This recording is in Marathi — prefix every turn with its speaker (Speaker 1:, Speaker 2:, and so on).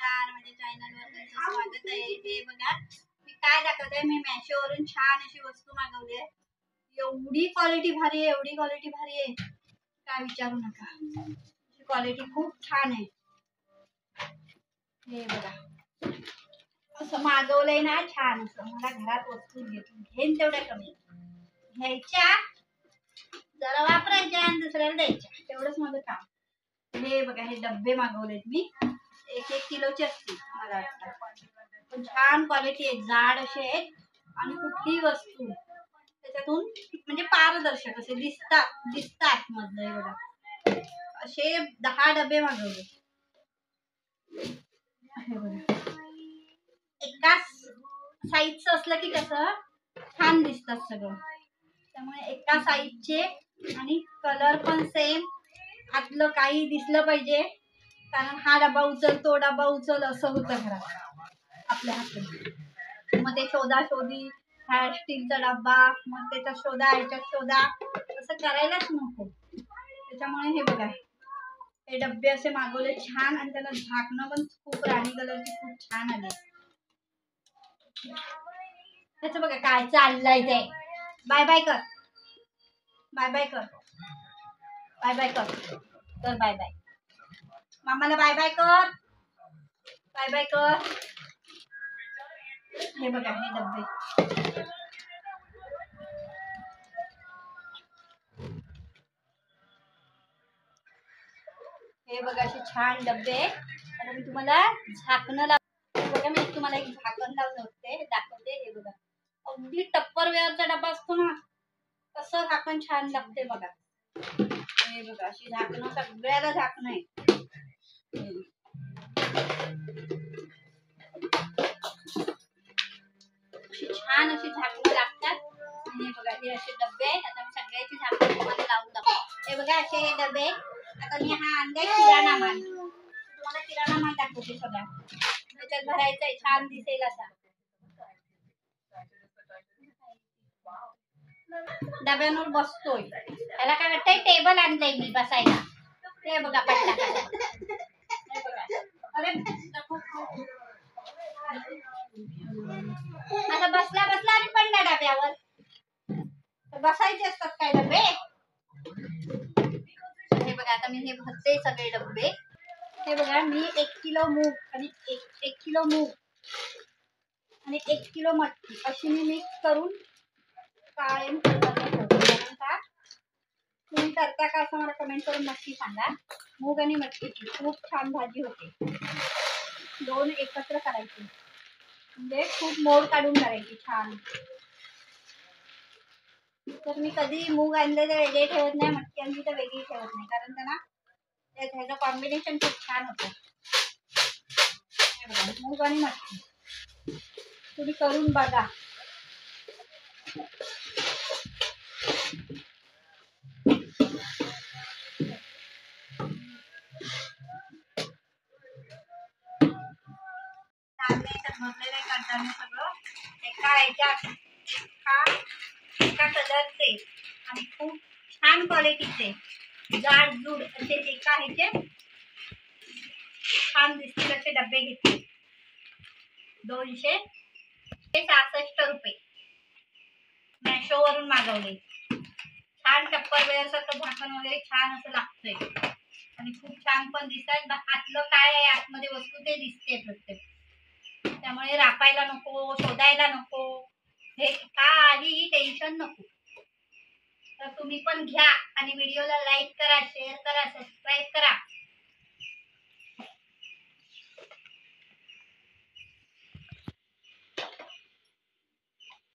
Speaker 1: नमस्कार, माझ्या चॅनलवर तुमचं स्वागत आहे. हे बघा मी काय दाखवते, मी मेशोवरून छान अशी वस्तू मागवली आहे. एवढी क्वालिटी भारी आहे, एवढी क्वालिटी भारी आहे काय विचारू नका. क्वालिटी खूप छान आहे. हे बघा असं मागवलंय ना छान. असं मला घरात वस्तू घेईन तेवढ्या कमी घ्यायच्या, जरा वापरायच्या आणि दुसऱ्याला द्यायच्या, तेवढंच माझं काम. हे बघा हे डब्बे मागवलेत मी, 1-1 किलोचे असतील मला वाटतं. पण छान क्वालिटी आहे, जाड असे आहेत आणि कुठली वस्तू त्याच्यातून म्हणजे पारदर्शक असे दिसतात मधलं. हे बघा असे 10 डबे मागवले. हे बघा एकाच साईजचं असलं की कसं छान दिसतात सगळं, त्यामुळे एका साईजचे आणि कलर पण सेम. आतलं काही दिसलं पाहिजे, कारण हा डबा उचल तो डबा उचल असं होतं घरात आपल्या हातात. मग ते शोधाशोधी, हा स्टीलचा डब्बा, मग त्याच्यात शोधा ह्याच्यात शोधा, असं करायलाच नको. त्याच्यामुळे हे बघा हे डब्बे असे मागवले छान, आणि त्याला झाकणं पण खूप राणी कलरची खूप छान आली. त्याचं बघा काय चाललंय ते. बाय बाय कर, बाय बाय कर, बाय बाय कर, कर बाय बाय. मामाला बाय बाय कर, बाय बाय कर. हे बघा हे डब्बे, हे बघा असे छान डब्बे. आता मी तुम्हाला झाकणं बघा, मी तुम्हाला एक झाकण लावलं होते दाखवते. हे बघा अगदी टप्परवेअरचा डब्बा असतो ना, तसं झाकण छान लागते बघा. हे बघा अशी झाकणं, सगळ्याला झाकणं आहे. छान अशी झाकणं लागतात. हे बघा हे असे डबे आहेत. आता मी सगळ्याची झाकणं तुम्हाला लावून दाखवते. हे बघा असे हे डबे. आता मी हा आणलाय किराणा माल, तुम्हाला किराणा माल दाखवते सगळा. त्याच्यात भरायचा आहे, छान दिसेल असा. डब्यांवर बसतोय, त्याला काय वाटतंय टेबल आणलंय मी बसायला. ते बघा पडला. हे बघा अरे आता बसला बसला आणि पडला डब्यावर. बसायचे असतात काय डबे. हे बघा आता मी हे भरते सगळे डबे. हे बघा मी 1 किलो मूग आणि 1 किलो मूग आणि 1 किलो मटकी अशी मी मिक्स करून कायम ठेवते. तुम्ही करता का असं मला कमेंट करून नक्की सांगा. मूग आणि मटकीची खूप छान भाजी होते. दोन एकत्र करायची म्हणजे खूप मोड काढून करायची छान. तर मी कधी मूग आणले तर वेगळे ठेवत नाही, मटकी आणली तर वेगळी ठेवत नाही, कारण त्यांना ह्याचं कॉम्बिनेशन खूप छान होतं. मूग आणि मटकी तुम्ही करून बघा. भरलेलं आहे करताना सगळं एका ह्याच्यात, एका कलरचे आणि खूप छान क्वालिटीचे जाड जूड असे एका ह्याचे छान दिसतील असे डबे घेतले. 266 रुपये मेशोवरून मागवले. छान टप्परवेअर सारखं झाकण वगैरे छान असं लागतंय आणि खूप छान पण दिसतात. आतलं काय आहे आतमध्ये वस्तू ते दिसते प्रत्येक, त्यामुळे रापायला नको, शोधायला नको, हे काहीही टेन्शन नको. तर तुम्ही पण घ्या आणि व्हिडिओला लाईक करा, शेअर करा, सबस्क्राईब करा.